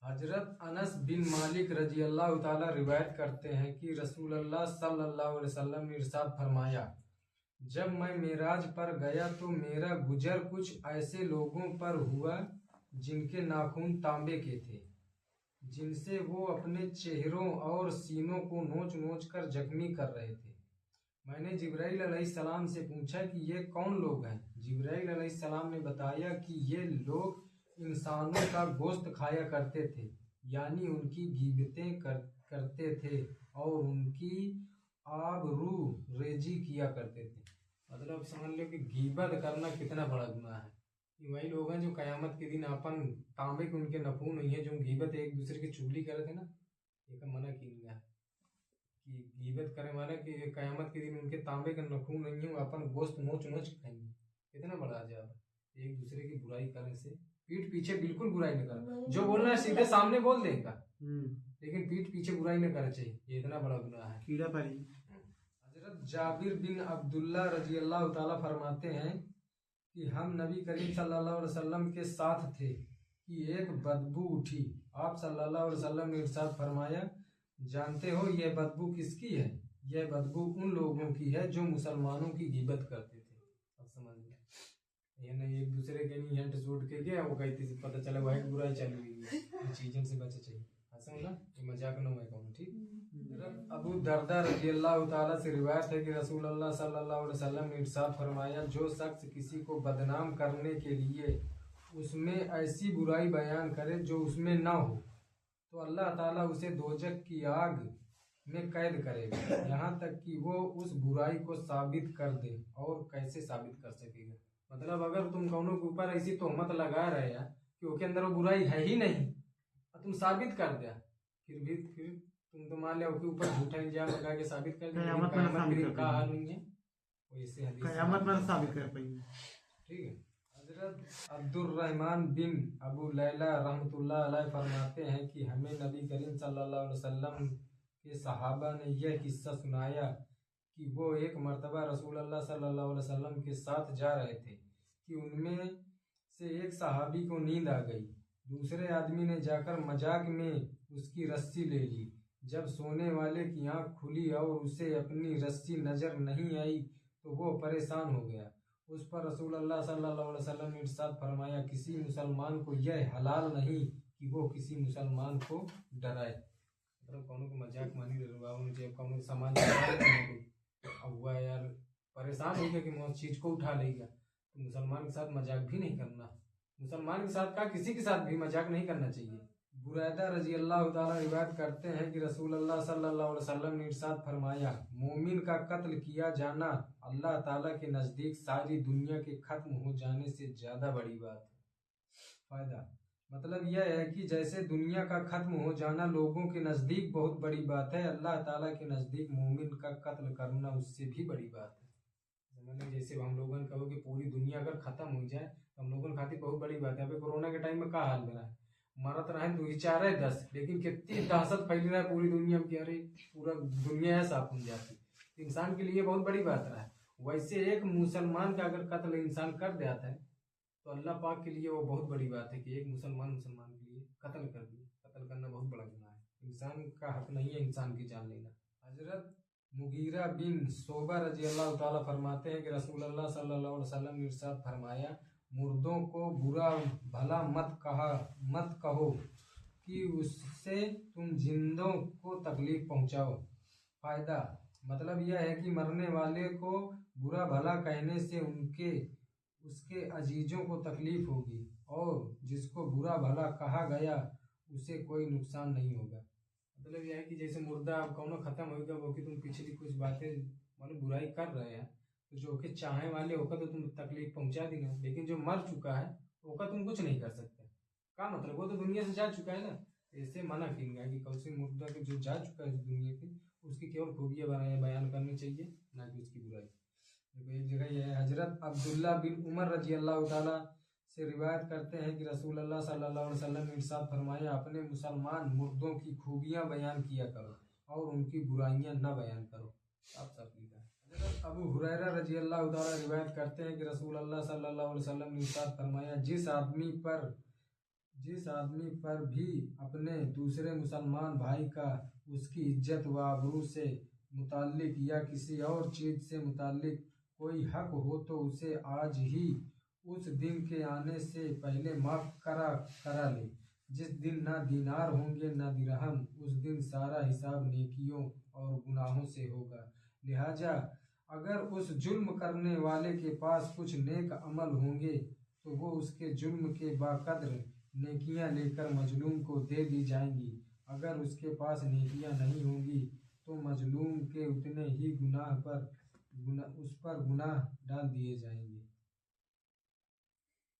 हजरत अनस बिन मालिक रजी अल्लाह ताला रिवायत करते हैं कि रसूलुल्लाह सल्लल्लाहु अलैहि वसल्लम ने इरशाद फरमाया, जब मैं मेराज पर गया तो मेरा गुजर कुछ ऐसे लोगों पर हुआ जिनके नाखून तांबे के थे, जिनसे वो अपने चेहरों और सीनों को नोच नोच कर जख्मी कर रहे थे। मैंने जिब्राइल अलैहिस्सलाम से पूछा कि ये कौन लोग हैं। जिब्राइल अलैहिस्सलाम ने बताया कि ये लोग इंसानों का गोश्त खाया करते थे, यानी उनकी गीबतें करते थे और उनकी आबरू रेजी किया करते थे। मतलब समझ लो कि गीबत करना कितना बड़ा गुनाह है। कि वही लोग हैं जो कयामत के दिन अपन तांबे के उनके नफून नहीं है, जो गीबत एक दूसरे की चुगली करे थे ना, एक मना की गया कि गीबत करे माना कि कयामत के दिन उनके तांबे के नखून नहीं है, वो अपन गोश्त नोच नोच खाएंगे। कितना बड़ा अजाब है। एक दूसरे की बुराई करने से पीठ पीछे बिल्कुल बुराई न कर, जो बोलना है सीधे सामने बोल देगा, लेकिन पीठ पीछे बुराई न करना चाहिए। ये इतना बड़ा गुनाह है। कीड़ा पाली। हजरत जाबिर बिन अब्दुल्ला रजी अल्लाह ताला फरमाते हैं कि हम नबी करीम सल्लल्लाहु अलैहि वसल्लम के साथ थे कि एक बदबू उठी। आप सल्लल्लाहु अलैहि वसल्लम ने इरशाद फरमाया, जानते हो यह बदबू किसकी है? यह बदबू उन लोगों की है जो मुसलमानों की गिबत करते थे। अब समझ गए, ये नहीं एक दूसरे के नहीं हेंट सूट के गया वो कहती से पता चला वही बुराई चल रही है। इन चीजों से बचना चाहिए। समझा, ये मजाक न मैं कहूँ। ठीक। अबू दरदा रज़ी अल्लाह ताला से रिवायत है कि रसूलुल्लाह सल्लल्लाहु अलैहि वसल्लम ने इरशाद फरमाया, जो शख्स किसी को बदनाम करने के लिए उसमें ऐसी बुराई बयान करे जो उसमें ना हो, तो अल्लाह ताला उसे दोजख की आग में कैद करेगा, यहाँ तक कि वो उस बुराई को साबित कर दे। और कैसे साबित कर सकेगा? मतलब अगर तुम कौनों के ऊपर ऐसी तोहमत लगा रहे हैं कि उसके अंदर वो बुराई है ही नहीं, तुम साबित कर दिया, फिर तुम तो मान लिया उसके ऊपर झूठा इल्जाम लगा के साबित कर दिया, कयामत के दिन का हाल नहीं है वो, इससे हदीस कयामत में साबित कर पाएंगे। ठीक है। हजरत अब्दुर्रहमान बिन अबू लैला रहमतुल्लाह अलैह फरमाते हैं कि हमें नबी करीम सल्लल्लाहु अलैहि वसल्लम के सहाबा ने यह किस्सा सुनाया कि वो एक मर्तबा रसूलुल्लाह सल्लल्लाहु अलैहि वसल्लम के साथ जा रहे थे कि उनमें से एक सहाबी को नींद आ गई। दूसरे आदमी ने जाकर मजाक में उसकी रस्सी ले ली। जब सोने वाले की आंख खुली और उसे अपनी रस्सी नजर नहीं आई तो वो परेशान हो गया। उस पर रसूलुल्लाह सल्लल्लाहु अलैहि वसल्लम ने इरशाद फरमाया, किसी मुसलमान को यह हलाल नहीं कि वो किसी मुसलमान को डराए। मतलब कौनों को मजाक मानी मुझे कौनों समाज अब हुआ यार परेशान हो गया कि मैं उस चीज को उठा लेगा, तो मुसलमान के साथ मजाक भी नहीं करना। मुसलमान के साथ का किसी के साथ भी मजाक नहीं करना चाहिए। बुरैदा रजी अल्लाह ताला रिवायत करते हैं कि रसूलुल्लाह सल्लल्लाहु अलैहि वसल्लम ने इरशाद फरमाया, मोमिन का कत्ल किया जाना अल्लाह ताला के नज़दीक सारी दुनिया के खत्म हो जाने से ज़्यादा बड़ी बात है। फायदा मतलब यह है कि जैसे दुनिया का खत्म हो जाना लोगों के नज़दीक बहुत बड़ी बात है, अल्लाह ताला के नज़दीक मोमिन का कत्ल करना उससे भी बड़ी बात है। मतलब जैसे हम लोगों ने कहो कि पूरी दुनिया अगर खत्म हो जाए तो हम लोगों ने खातिर बहुत बड़ी बात है। अभी कोरोना के टाइम में क्या हाल बना है, मरत रहे 2 4 10, लेकिन कितनी दहशत फैल रहा है पूरी दुनिया में कि अरे पूरा दुनिया है साफ हो जाती। इंसान के लिए बहुत बड़ी बात रहा है। वैसे एक मुसलमान का अगर कत्ल इंसान कर देता है तो अल्लाह पाक के लिए वो बहुत बड़ी बात है कि एक मुसलमान के लिए कत्ल कर दिया। कत्ल करना बहुत बड़ा गुनाह है। इंसान का हक नहीं है इंसान की जान लेना। हजरत मुगीरा बिन सोबा रजी अल्लाह ताला फरमाते हैं कि रसूलुल्लाह सल्लल्लाहु अलैहि वसल्लम ने इरशाद फरमाया, मुर्दों को बुरा भला मत कहो कि उससे तुम जिंदों को तकलीफ पहुंचाओ। फायदा मतलब यह है कि मरने वाले को बुरा भला कहने से उसके अजीजों को तकलीफ होगी और जिसको बुरा भला कहा गया उसे कोई नुकसान नहीं होगा। मतलब यह है कि जैसे मुर्दा कौनो खत्म होगा वो कि तुम पिछली कुछ बातें मतलब बुराई कर रहे हैं तो जो कि चाहने वाले होगा तो तुम तकलीफ पहुंचा देंगे, लेकिन जो मर चुका है होगा तुम कुछ नहीं कर सकते। क्या मतलब वो तो दुनिया से जा चुका है ना, ऐसे मना किया कि कौन से मुर्दा के जो जा चुका है दुनिया की उसकी केवल खूबियाँ बयान करनी चाहिए, ना कि उसकी बुराई। देखो एक जगह यह है, हजरत अब्दुल्ला बिन उमर रजी अल्लाह ताला से रिवायत करते हैं कि रसूलुल्लाह सल्लल्लाहु अलैहि वसल्लम ने इरशाद फरमाया, अपने मुसलमान मुर्दों की खूबियां बयान किया करो और उनकी बुराइयां न बयान करो। आप सब लिखा है। हजरत अबू हुरैरा रजी अल्लाह ताला रिवायत करते हैं कि रसूलुल्लाह सल्लल्लाहु अलैहि वसल्लम ने इरशाद फरमाया, जिस आदमी पर जिस आदमी पर भी अपने दूसरे मुसलमान भाई का उसकी इज्जत व आबरू से मुताल्लिक या किसी और चीज़ से मुताल्लिक कोई हक हो तो उसे आज ही उस दिन के आने से पहले माफ़ करा ले। जिस दिन ना दीनार होंगे ना दिरहम, उस दिन सारा हिसाब नेकियों और गुनाहों से होगा। लिहाजा अगर उस जुल्म करने वाले के पास कुछ नेक अमल होंगे तो वो उसके जुल्म के बाकद्र नेकियां लेकर मजलूम को दे दी जाएंगी। अगर उसके पास नेकियां नहीं होंगी तो मजलूम के उतने ही उस पर गुनाह डाल दिए जाएंगे।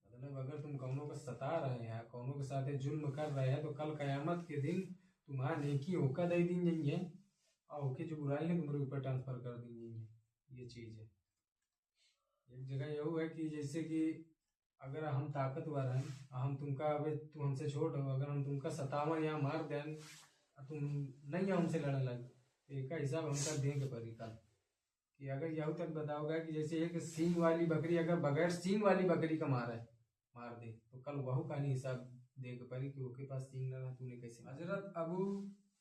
मतलब अगर तुम कौनों को सता रहे हैं, कौनों के साथ जुल्म कर रहे हैं, तो कल कयामत के दिन तुम्हारा नेकी होकर दे दी जाएंगे और होके जो बुराई है तुम्हारे ऊपर ट्रांसफर कर दी जाएंगे। ये चीज़ है। एक जगह यह है कि जैसे कि अगर हम ताकतवर हैं, हम तुमका अबे तुम हमसे छोट हो, अगर हम तुमका सतावन या मार दें, तुम नहीं हमसे लड़ने लगे, तो एक हिसाब हमका देंगे परी कल कि अगर यहू तक बताओगा कि जैसे एक सींग वाली बकरी अगर बगैर सींग वाली बकरी का मार दे तो कल वहू का नहीं हिसाब देंगे परी कि उसके पास सींग ना रहा तूने कैसे। हजरत अबू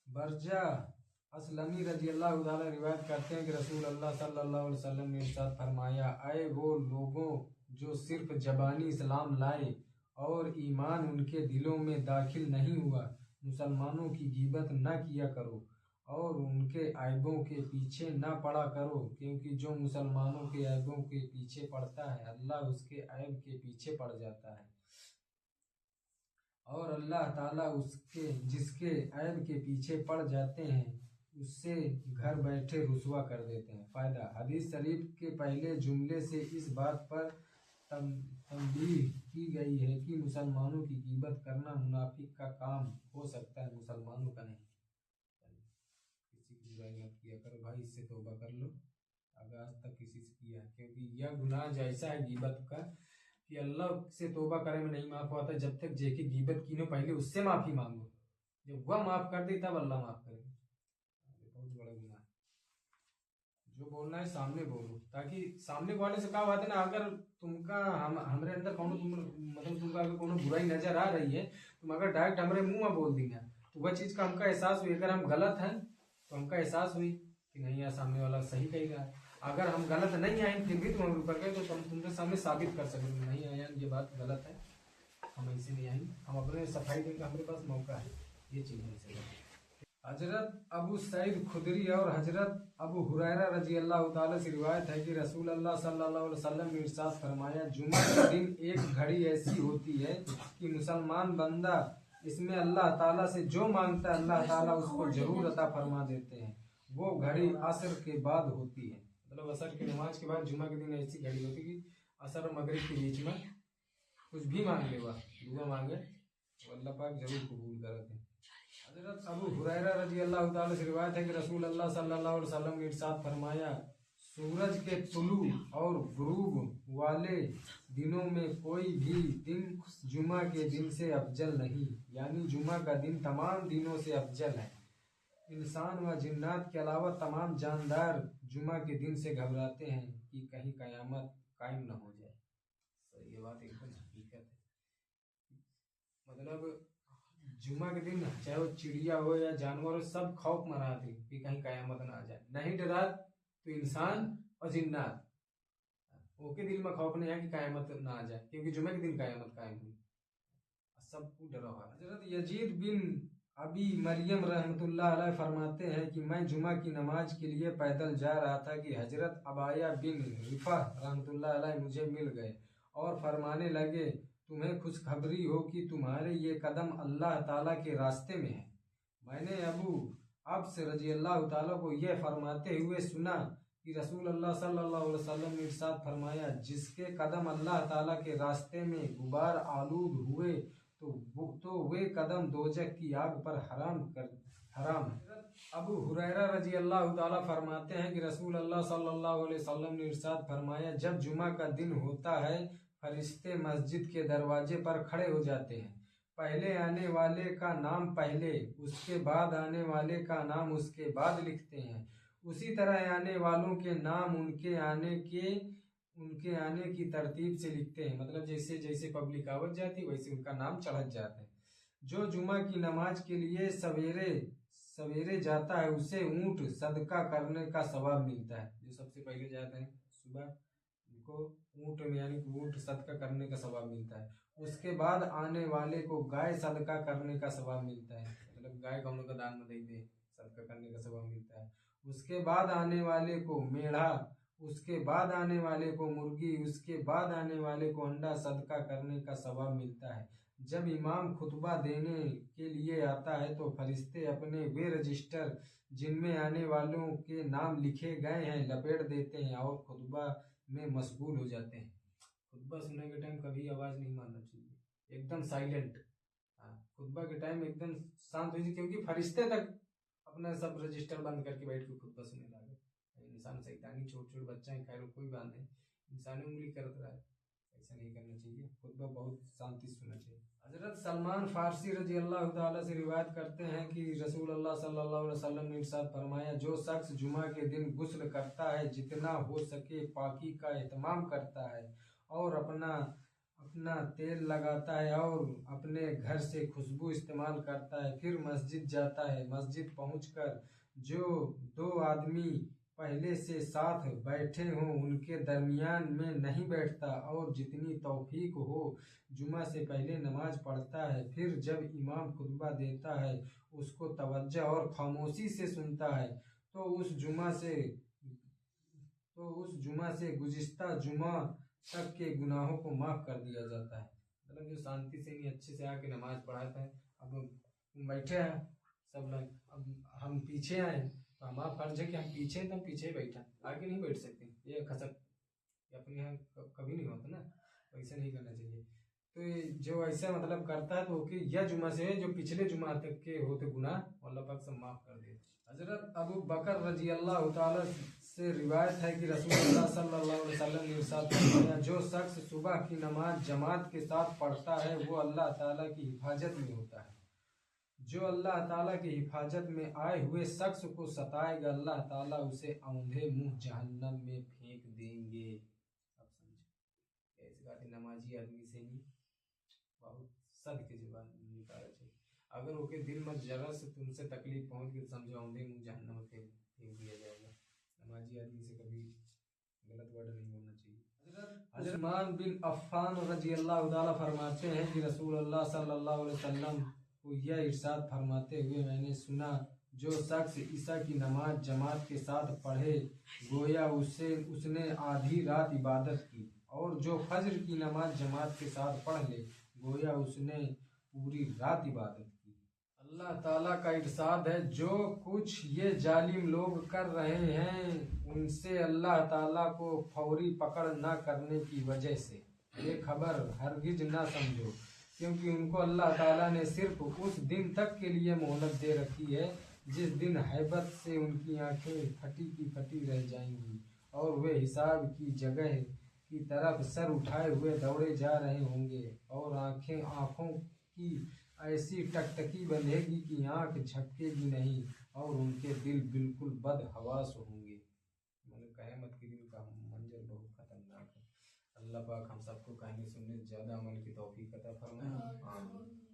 बरजा असलमी रजी अल्लाह ताला रिवायत करते हैं कि रसूल अल्लाह सल्लल्लाहु अलैहि वसल्लम ने इरशाद फरमाया, आए वो लोगों जो सिर्फ जबानी इस्लाम लाए और ईमान उनके दिलों में दाखिल नहीं हुआ, मुसलमानों की गिबत न किया करो और उनके ऐबों के पीछे न पड़ा करो, क्योंकि जो मुसलमानों के ऐबों के पीछे पड़ता है अल्लाह उसके ऐब के पीछे पड़ जाता है और अल्लाह ताला उसके जिसके ऐब के पीछे पड़ जाते हैं उससे घर बैठे रुसवा कर देते हैं। फ़ायदा, हदीस शरीफ के पहले जुमले से इस बात पर तंबीह की गई है कि मुसलमानों की गिबत करना मुनाफिक का काम हो सकता है, मुसलमानों का नहीं। किसी की बुराई मत किया करो भाई, इससे तौबा कर लो अगर आज तक किसी से किया, क्योंकि यह गुनाह जैसा है गिबत का कि अल्लाह से तौबा करे में नहीं माफ़ होता। जब तक जेकी गिबत की नो पहले उससे माफ़ी मांगो, जब वह माफ़ कर दे तब अल्लाह माफ़ करेगा। बहुत बड़ा गुनाह। जो बोलना है सामने बोलो, ताकि सामने वाले से क्या बात है ना, अगर तुमका हमरे अंदर कौन मतलब तुमका अगर कोनो बुराई नजर आ रही है, तुम अगर डायरेक्ट हमरे मुंह में बोल देंगे तो वह चीज़ का हमका एहसास हुई। अगर हम गलत हैं तो हमका एहसास हुई कि नहीं यार सामने वाला सही कही रहा है। अगर हम गलत नहीं आए फिर भी तुम हम ऊपर गए तो हम तुमके सामने साबित कर सकें नहीं आया ये बात गलत है, हम ऐसे नहीं आएंगे, हम अपने सफाई देंगे, हमारे पास मौका है। ये चीज़ है। हजरत अबू सईद खुदरी और हजरत अबू हुरैरा रजी अल्लाह ताला से रिवायत है कि रसूल अल्लाह सल्लल्लाहु अलैहि वसल्लम ने इरशाद फरमाया, जुमा के दिन एक घड़ी ऐसी होती है कि मुसलमान बंदा इसमें अल्लाह ताला से जो मांगता है अल्लाह ताला उसको जरूर अता फरमा देते हैं। वो घड़ी असर के बाद होती है, मतलब असर की नमाज के बाद जुमा के दिन ऐसी घड़ी होती है कि असर और मगरिब के बीच में कुछ भी मांग ले, वह दुआ मांगे तो अल्लाह पाक जरूर कबूल करते हैं। हजरत अबू हुरैरा रजी अल्लाह ताला से रिवायत है कि रसूल अल्लाह सल्लल्लाहु अलैहि वसल्लम ने इरशाद फरमाया, सूरज के तुलू और गुरूब वाले दिनों में कोई भी दिन जुमा के दिन से अफजल नहीं, यानी जुमा का दिन तमाम दिनों से अफजल है। इंसान व जिन्नात के अलावा तमाम जानदार जुमा के दिन से घबराते हैं कि कहीं कयामत कायम न हो जाए। तो ये बात एकदम हकीकत है। मतलब जुमा के दिन चाहे वो चिड़िया हो या जानवर हो, सब खौफ मनाते कि कहीं कयामत ना आ जाए। नहीं डरा तो इंसान और जिन्नात ओके दिल में खौफ नहीं है कि कयामत ना आ जाए, क्योंकि जुमे के दिन कयामत कायम हुई, सबको डरा हुआ। हजरत यजीद बिन अबी मरियम रहमतुल्लाह अलैह फरमाते हैं कि मैं जुमा की नमाज के लिए पैदल जा रहा था कि हजरत अबाया बिन रिफा रहमतुल्लाह अलैह मुझे मिल गए और फरमाने लगे, तुम्हें खुशखबरी हो कि तुम्हारे ये कदम अल्लाह ताला के रास्ते में है। मैंने अबू अब्स रजी अल्लाह ताला को यह फरमाते हुए सुना कि रसूल अल्लाह सल्लल्लाहु अलैहि वसल्लम ने इरशाद फरमाया, जिसके कदम अल्लाह ताला के रास्ते में गुबार आलूद हुए तो वे कदम दोजख की आग पर हराम है। अबू हुरैरा रजी अल्लाह ताला फरमाते हैं कि रसूल अल्लाह सल्लल्लाहु अलैहि वसल्लम ने इरशाद फरमाया, जब जुमा का दिन होता है फरिश्ते मस्जिद के दरवाजे पर खड़े हो जाते हैं, पहले आने वाले का नाम पहले, उसके बाद आने वाले का नाम उसके बाद लिखते हैं। उसी तरह आने वालों के नाम उनके आने की तरतीब से लिखते हैं, मतलब जैसे जैसे पब्लिक आवत जाती वैसे उनका नाम चढ़त जाते हैं। जो जुमा की नमाज के लिए सवेरे सवेरे जाता है उसे ऊंट सदका करने का सवाब मिलता है। जो सबसे पहले जाते हैं सुबह, उनको ऊंट यानी कि ऊंट सदका करने का सवाब मिलता है। उसके बाद आने वाले को गाय सदका करने का सवाब मिलता है, मतलब गाय को हम लोग का दान में दे सदका करने का सवाब मिलता है। उसके बाद आने वाले को मेढ़ा, उसके बाद आने वाले को मुर्गी, उसके बाद आने वाले को अंडा सदका करने का सवाब मिलता है। जब इमाम खुतबा देने के लिए आता है तो फरिश्ते अपने वे रजिस्टर जिनमें आने वालों के नाम लिखे गए हैं लपेट देते हैं और खुतबा में मशगूल हो जाते हैं। खुतबा सुनने के टाइम कभी आवाज़ नहीं मारना चाहिए, एकदम साइलेंट। हाँ, खुतबा के टाइम एकदम शांत हो जाए, क्योंकि फरिश्ते तक अपना सब रजिस्टर बंद करके बैठ के खुतबा सुनने लगे। इंसान शैतानी, छोटे छोटे बच्चा है, खैर कोई बात नहीं, इंसान उंगली करता है, ऐसा नहीं करना चाहिए। खुतबा बहुत शांति से सुनना चाहिए। हजरत सलमान फारसी रजी अल्लाह ताला से रिवायत करते हैं कि रसूल अल्लाह सल्लल्लाहु अलैहि वसल्लम ने इरशाद फरमाया, जो शख्स जुमा के दिन गुस्ल करता है, जितना हो सके पाकी का एहतमाम करता है और अपना अपना तेल लगाता है और अपने घर से खुशबू इस्तेमाल करता है, फिर मस्जिद जाता है, मस्जिद पहुंचकर जो दो आदमी पहले से साथ बैठे हों उनके दरमियान में नहीं बैठता और जितनी तौफीक हो जुमा से पहले नमाज पढ़ता है, फिर जब इमाम खुतबा देता है उसको तवज्जो और खामोशी से सुनता है तो उस जुमा से गुज़िश्ता जुमा तक के गुनाहों को माफ़ कर दिया जाता है। मतलब जो शांति से नहीं अच्छे से आके नमाज पढ़ाता है। अब बैठे हैं सब लोग, अब हम पीछे आए तो हमारा फर्ज है कि हम पीछे एकदम पीछे बैठा, आगे नहीं बैठ सकते, ये खसक अपने यहाँ कभी नहीं होता ना, वैसे नहीं करना चाहिए। तो ये जो ऐसा मतलब करता है तो कि यह जुमा से जो पिछले जुमा तक के होते गुनाह अल्लाह पाक से माफ़ कर दे। हजरत अबू बकर रजी अल्लाह ताला से रिवायत है कि रसूलुल्लाह सल्लल्लाहु अलैहि वसल्लम ने इरशाद फरमाया, जो शख्स सुबह की नमाज जमात के साथ पढ़ता है वो अल्लाह ताला की हिफाजत में होता है। जो अल्लाह ताला की हिफाजत में आए हुए शख्स को सताएगा अल्लाह ताला उसे औंधे मुंह जहन्नम में फेंक देंगे। अब समझो ऐसी बातें नमाजी आदमी से नहीं बहुत सद के जुबान निकाला चाहिए। अगर ओके दिल में जरा से तुमसे तकलीफ पहुंच गई समझो औंधे मुंह जहन्नम में फेंक दिया जाएगा। नमाजी आदमी से कभी गलत वर्ड नहीं बोलना चाहिए। हज़रत उस्मान बिन अफ़्फ़ान रज़ी अल्लाह ताला फरमाते हैं कि रसूलुल्लाह सल्लल्लाहु अलैहि वसल्लम को यह इरशाद फरमाते हुए मैंने सुना, जो शख्स ईसा की नमाज जमात के साथ पढ़े गोया उसने आधी रात इबादत की, और जो फज्र की नमाज जमात के साथ पढ़ ले गोया उसने पूरी रात इबादत की। अल्लाह ताला का इरशाद है, जो कुछ ये जालिम लोग कर रहे हैं उनसे अल्लाह ताला को फौरी पकड़ ना करने की वजह से ये खबर हरगिज ना समझो, क्योंकि उनको अल्लाह ताला ने सिर्फ उस दिन तक के लिए मोहलत दे रखी है जिस दिन हैबत से उनकी आंखें फटी की फटी रह जाएंगी और वे हिसाब की जगह की तरफ सर उठाए हुए दौड़े जा रहे होंगे और आंखों की ऐसी टकटकी बंधेगी कि आंख झपकेगी नहीं और उनके दिल बिल्कुल बदहवास होंगे। मतलब क़यामत के दिन का मंजर बहुत खतरनाक है। अल्लाह पाक हम सबको कहानी सुनने ज़्यादा अमल की तौफीक अता फरमाए। आमीन।